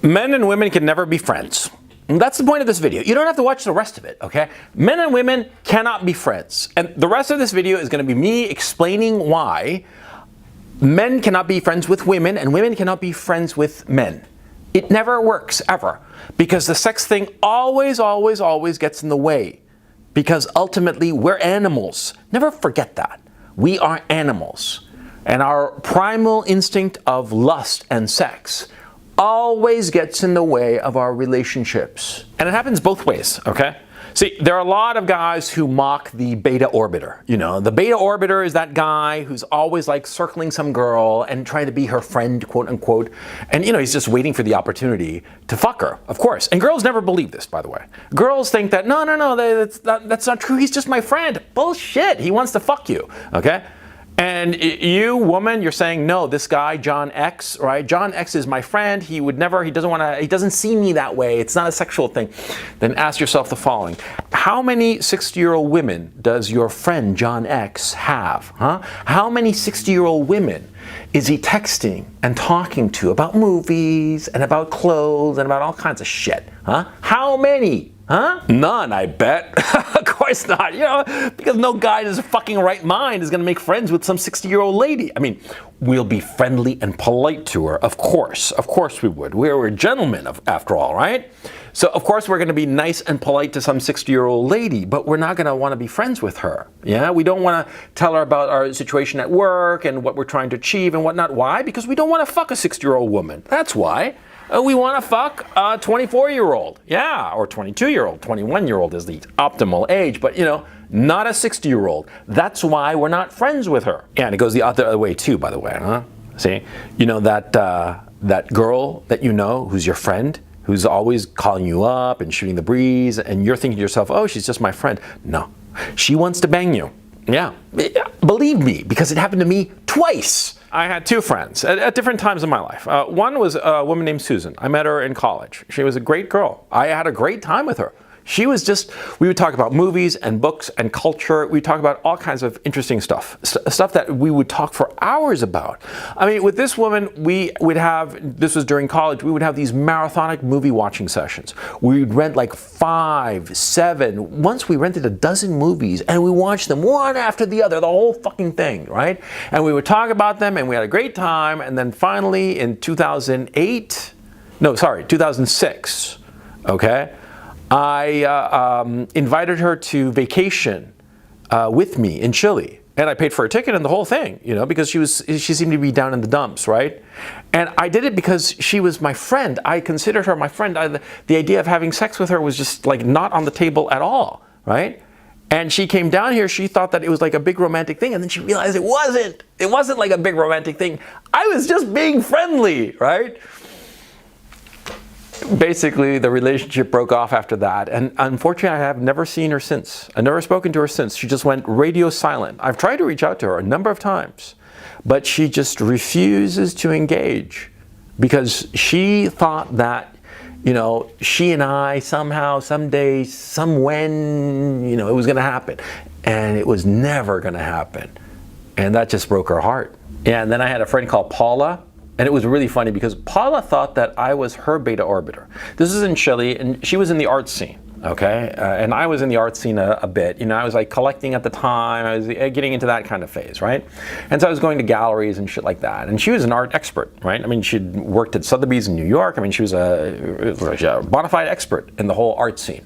Men and women can never be friends. And that's the point of this video. You don't have to watch the rest of it, okay? Men and women cannot be friends. And the rest of this video is going to be me explaining why men cannot be friends with women and women cannot be friends with men. It never works, ever. Because the sex thing always gets in the way. Because ultimately, we're animals. Never forget that. We are animals. And our primal instinct of lust and sex always gets in the way of our relationships. And it happens both ways, okay? See, there are a lot of guys who mock the beta orbiter. You know, the beta orbiter is that guy who's always like circling some girl and trying to be her friend, quote unquote. And you know, he's just waiting for the opportunity to fuck her, of course. And girls never believe this, by the way. Girls think that, no, that's not true. He's just my friend. Bullshit. He wants to fuck you, okay? And you, woman, you're saying, no, this guy, John X, right? John X is my friend. He doesn't see me that way. It's not a sexual thing. Then ask yourself the following. How many 60-year-old women does your friend John X have? Huh? How many 60-year-old women is he texting and talking to about movies and about clothes and about all kinds of shit? Huh? How many? Huh? None, I bet. Of course not. You know, because no guy in his fucking right mind is going to make friends with some 60-year-old lady. I mean, we'll be friendly and polite to her. Of course we would. We're gentlemen, after all, right? So, of course, we're going to be nice and polite to some 60-year-old lady, but we're not going to want to be friends with her. Yeah? We don't want to tell her about our situation at work and what we're trying to achieve and whatnot. Why? Because we don't want to fuck a 60-year-old woman. That's why. We want to fuck a 24-year-old. Yeah, or 22-year-old. 21-year-old is the optimal age, but, you know, not a 60-year-old. That's why we're not friends with her. Yeah, and it goes the other way, too, by the way, huh? See? You know that girl that you know who's your friend, who's always calling you up and shooting the breeze, and you're thinking to yourself, oh, she's just my friend. No, she wants to bang you. Yeah, believe me, because it happened to me twice. I had two friends at different times in my life. One was a woman named Susan. I met her in college. She was a great girl. I had a great time with her. She was just, we would talk about movies and books and culture. We'd talk about all kinds of interesting stuff that we would talk for hours about. I mean, with this woman, we would have, this was during college, we would have these marathonic movie watching sessions. We'd rent like 5, 7, once we rented a dozen movies and we watched them one after the other, the whole fucking thing, right? And we would talk about them and we had a great time. And then finally in 2006, okay? I invited her to vacation with me in Chile, and I paid for her ticket and the whole thing, you know, because she seemed to be down in the dumps, right? And I did it because she was my friend. I considered her my friend. The idea of having sex with her was just like not on the table at all, right? And she came down here, she thought that it was like a big romantic thing, and then she realized it wasn't. It wasn't like a big romantic thing. I was just being friendly, right? Basically, the relationship broke off after that, and unfortunately, I have never seen her since. I've never spoken to her since. She just went radio silent. I've tried to reach out to her a number of times, but she just refuses to engage because she thought that, you know, she and I somehow, someday, somewhen, you know, it was going to happen, and it was never going to happen, and that just broke her heart. Yeah, and then I had a friend called Paula. And it was really funny because Paula thought that I was her beta orbiter. This is in Chile, and she was in the art scene, okay? And I was in the art scene a bit. You know, I was like collecting at the time. I was getting into that kind of phase, right? And so I was going to galleries and shit like that. And she was an art expert, right? I mean, she'd worked at Sotheby's in New York. I mean, she was a bona fide expert in the whole art scene.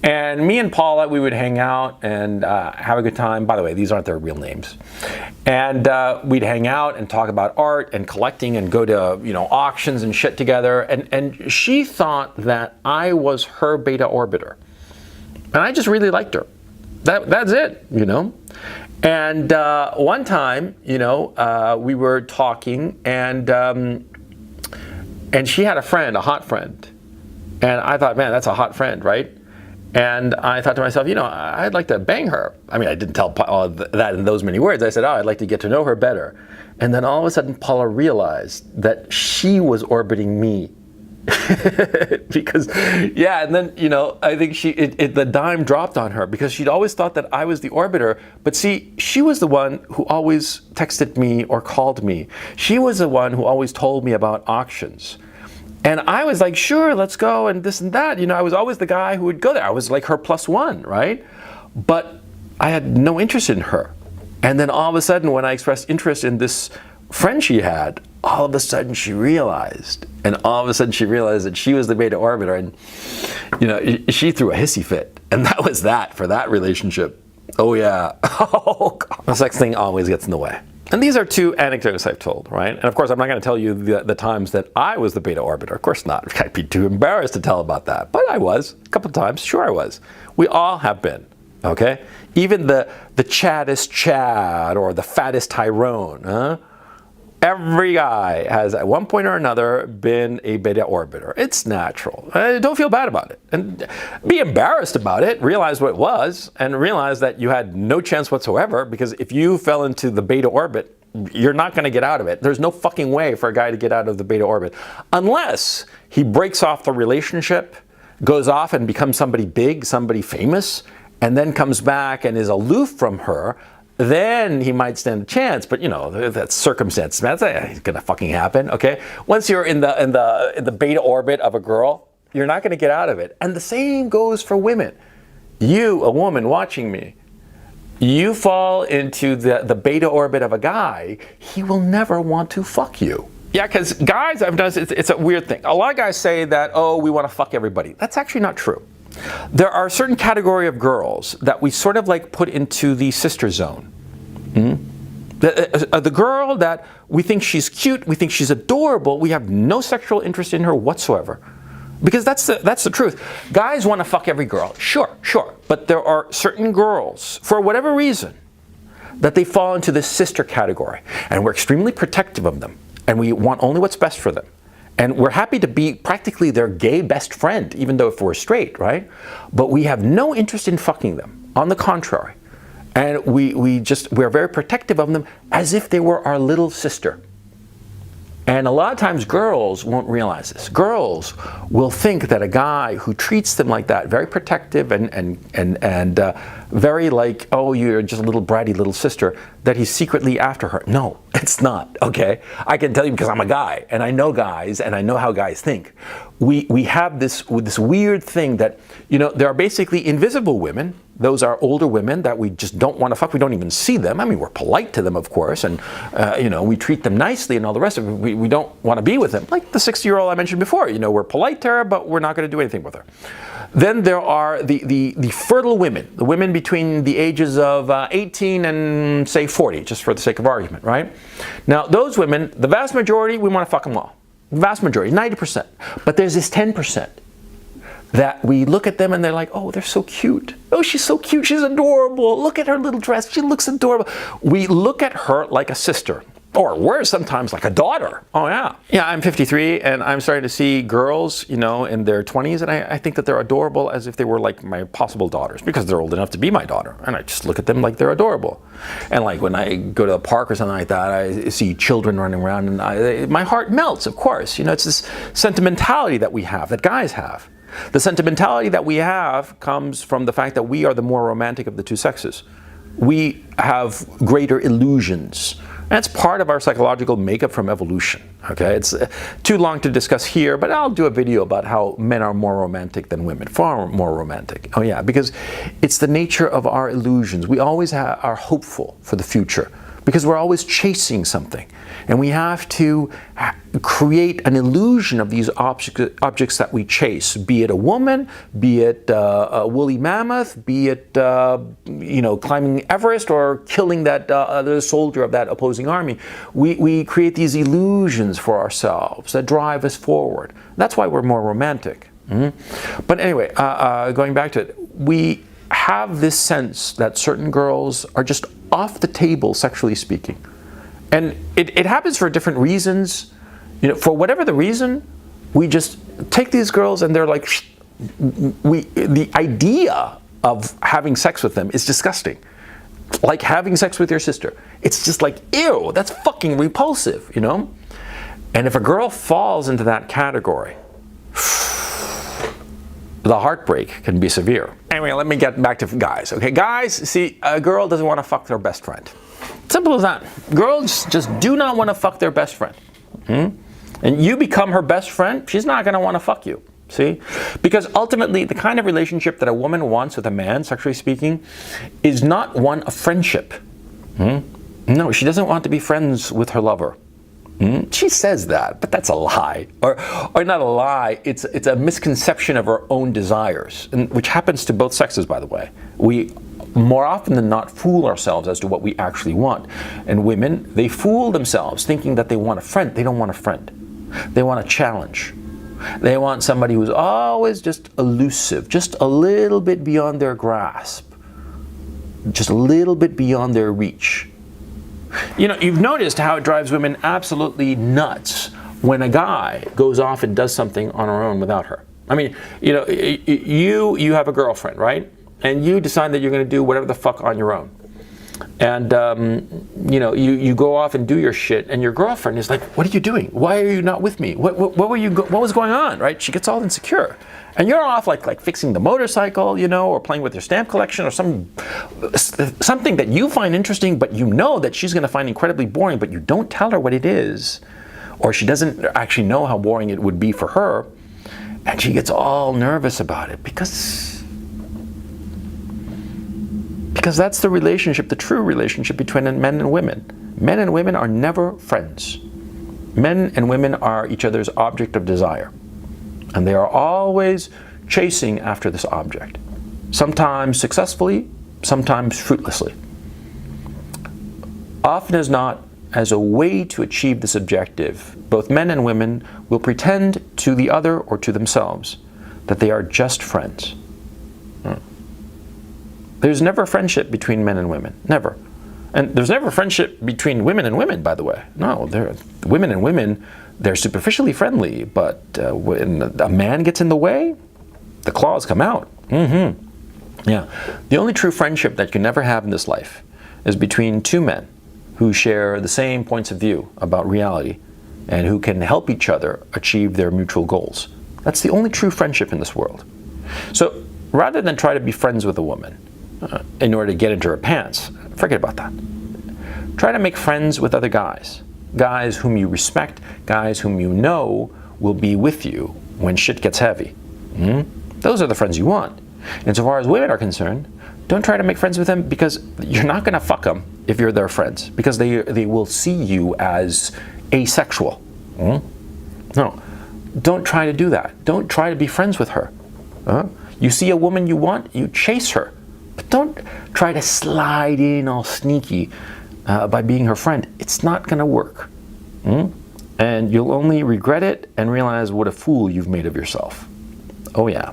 And me and Paula, we would hang out and have a good time. By the way, these aren't their real names. And we'd hang out and talk about art and collecting and go to, you know, auctions and shit together. And she thought that I was her beta orbiter. And I just really liked her. That's it, you know. And one time, you know, we were talking and she had a friend, a hot friend. And I thought, man, that's a hot friend, right? And I thought to myself, you know, I'd like to bang her. I mean, I didn't tell Paula that in those many words. I said, oh, I'd like to get to know her better. And then all of a sudden, Paula realized that she was orbiting me. Because, yeah, and then, you know, I think the dime dropped on her because she'd always thought that I was the orbiter. But see, she was the one who always texted me or called me. She was the one who always told me about auctions. And I was like, sure, let's go and this and that. You know, I was always the guy who would go there. I was like her plus one, right? But I had no interest in her. And then all of a sudden, when I expressed interest in this friend she had, all of a sudden she realized. And all of a sudden she realized that she was the beta orbiter. And, you know, she threw a hissy fit. And that was that for that relationship. Oh, yeah. Oh, God. The sex thing always gets in the way. And these are two anecdotes I've told, right? And of course, I'm not going to tell you the times that I was the beta orbiter. Of course not. I'd be too embarrassed to tell about that. But I was. A couple of times. Sure I was. We all have been. Okay? Even the chattest Chad or the fattest Tyrone. Huh? Every guy has at one point or another been a beta orbiter. It's natural. Don't feel bad about it. And be embarrassed about it. Realize what it was and realize that you had no chance whatsoever, because if you fell into the beta orbit, you're not going to get out of it. There's no fucking way for a guy to get out of the beta orbit unless he breaks off the relationship, goes off and becomes somebody big, somebody famous, and then comes back and is aloof from her. Then he might stand a chance, but you know, that's circumstance. That's gonna fucking happen, okay? Once you're in the beta orbit of a girl, you're not gonna get out of it. And the same goes for women. You, a woman watching me, you fall into the beta orbit of a guy, he will never want to fuck you. Yeah, because guys, I've noticed it's a weird thing. A lot of guys say that, oh, we want to fuck everybody. That's actually not true. There are a certain category of girls that we sort of like put into the sister zone. The girl that we think she's cute, we think she's adorable, we have no sexual interest in her whatsoever. Because that's the truth. Guys want to fuck every girl, sure. But there are certain girls, for whatever reason, that they fall into this sister category. And we're extremely protective of them. And we want only what's best for them. And we're happy to be practically their gay best friend, even though if we're straight, right? But we have no interest in fucking them. On the contrary. And we're very protective of them as if they were our little sister. And a lot of times girls won't realize this. Girls will think that a guy who treats them like that, very protective and very like, oh, you're just a little bratty little sister, that he's secretly after her. No, it's not, okay? I can tell you because I'm a guy, and I know guys, and I know how guys think. We have this weird thing that, you know, there are basically invisible women. Those are older women that we just don't want to fuck. We don't even see them. I mean, we're polite to them, of course, and you know, we treat them nicely and all the rest of it. We don't want to be with them. Like the 60-year-old I mentioned before. You know, we're polite to her, but we're not going to do anything with her. Then there are the fertile women, the women between the ages of 18 and say 40, just for the sake of argument, right? Now, those women, the vast majority, we want to fuck them all. The vast majority, 90%. But there's this 10%. That we look at them and they're like, oh, they're so cute. Oh, she's so cute. She's adorable. Look at her little dress. She looks adorable. We look at her like a sister. Or worse, sometimes like a daughter. Oh, yeah. Yeah, I'm 53 and I'm starting to see girls, you know, in their 20s. And I think that they're adorable as if they were like my possible daughters because they're old enough to be my daughter. And I just look at them like they're adorable. And like when I go to a park or something like that, I see children running around and my heart melts, of course. You know, it's this sentimentality that we have, that guys have. The sentimentality that we have comes from the fact that we are the more romantic of the two sexes. We have greater illusions. That's part of our psychological makeup from evolution. Okay, it's too long to discuss here, but I'll do a video about how men are more romantic than women, far more romantic. Oh yeah, because it's the nature of our illusions. We always are hopeful for the future because we're always chasing something. And we have to create an illusion of these objects that we chase, be it a woman, be it a woolly mammoth, be it you know, climbing Everest or killing that other soldier of that opposing army. We create these illusions for ourselves that drive us forward. That's why we're more romantic. Mm-hmm. But anyway, going back to it, we have this sense that certain girls are just off the table sexually speaking. And it happens for different reasons. You know, for whatever the reason, we just take these girls and they're like, the idea of having sex with them is disgusting. Like having sex with your sister. It's just like, ew, that's fucking repulsive, you know? And if a girl falls into that category, the heartbreak can be severe. Anyway, let me get back to guys. Okay, guys, see, a girl doesn't want to fuck their best friend. Simple as that. Girls just do not want to fuck their best friend. and you become her best friend, she's not going to want to fuck you. See? Because ultimately, the kind of relationship that a woman wants with a man, sexually speaking, is not one of friendship. No, she doesn't want to be friends with her lover. She says that, but that's a lie. Or not a lie, it's a misconception of her own desires, which happens to both sexes, by the way. We more often than not fool ourselves as to what we actually want. And women, they fool themselves thinking that they want a friend. They don't want a friend. They want a challenge. They want somebody who's always just elusive, just a little bit beyond their grasp, just a little bit beyond their reach. You know, you've noticed how it drives women absolutely nuts when a guy goes off and does something on her own without her. I mean, you know, you have a girlfriend, right? And you decide that you're going to do whatever the fuck on your own. And, you know, you go off and do your shit, and your girlfriend is like, what are you doing? Why are you not with me? What was going on, right? She gets all insecure. And you're off like fixing the motorcycle, you know, or playing with your stamp collection or something that you find interesting, but you know that she's going to find incredibly boring, but you don't tell her what it is, or she doesn't actually know how boring it would be for her, and she gets all nervous about it because that's the relationship, the true relationship between men and women. Men and women are never friends. Men and women are each other's object of desire. And they are always chasing after this object. Sometimes successfully, sometimes fruitlessly. Often as not, as a way to achieve this objective, both men and women will pretend to the other or to themselves that they are just friends. There's never a friendship between men and women. Never. And there's never a friendship between women and women, by the way. No, women and women, they're superficially friendly, but when a man gets in the way, the claws come out. Yeah. The only true friendship that you can never have in this life is between two men who share the same points of view about reality and who can help each other achieve their mutual goals. That's the only true friendship in this world. So rather than try to be friends with a woman in order to get into her pants, forget about that. Try to make friends with other guys. Guys whom you respect, guys whom you know will be with you when shit gets heavy. Those are the friends you want. And so far as women are concerned, don't try to make friends with them, because you're not going to fuck them if you're their friends, because they will see you as asexual. No, don't try to do that. Don't try to be friends with her. You see a woman you want, you chase her. But don't try to slide in all sneaky by being her friend. It's not going to work. And you'll only regret it and realize what a fool you've made of yourself. Oh yeah.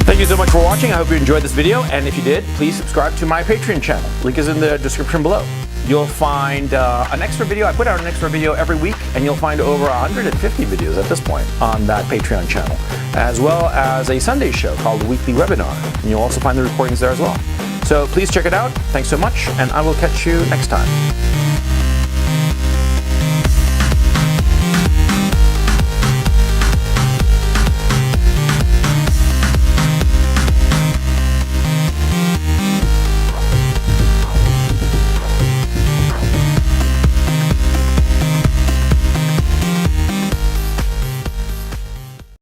Thank you so much for watching. I hope you enjoyed this video, and if you did, please subscribe to my Patreon channel. Link is in the description below. You'll find an extra video. I put out an extra video every week, and you'll find over 150 videos at this point on that Patreon channel, as well as a Sunday show called the Weekly Webinar, and you'll also find the recordings there as well. So please check it out. Thanks so much, and I will catch you next time.